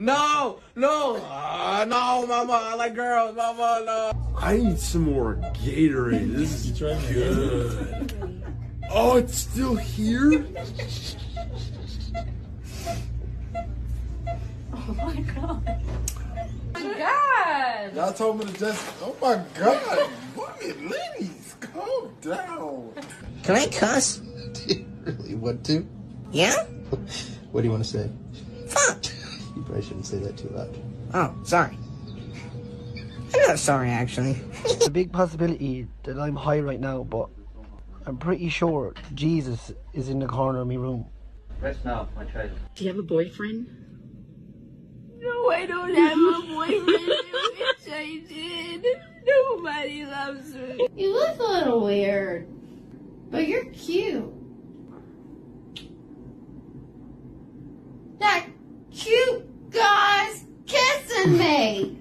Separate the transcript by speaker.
Speaker 1: No, no, no, mama, I like girls, mama, no.
Speaker 2: I need some more Gatorade. This is good. Oh, it's still here?
Speaker 3: Oh my god. Oh my god.
Speaker 2: Y'all told me to just, oh my God. Women, ladies, calm down.
Speaker 4: Can I cuss?
Speaker 5: Do you really want to?
Speaker 4: Yeah?
Speaker 5: What do you want to say?
Speaker 4: Fuck!
Speaker 5: You probably shouldn't say that too loud.
Speaker 4: Oh, sorry. I'm not sorry, actually.
Speaker 6: It's a big possibility that I'm high right now, but I'm pretty sure Jesus is in the corner of my room.
Speaker 7: Rest now, my child.
Speaker 3: Do you have a boyfriend?
Speaker 8: No, I don't have a boyfriend. I wish I did. Nobody loves me.
Speaker 9: You look a little weird, but you're cute. That cute guy's kissing me.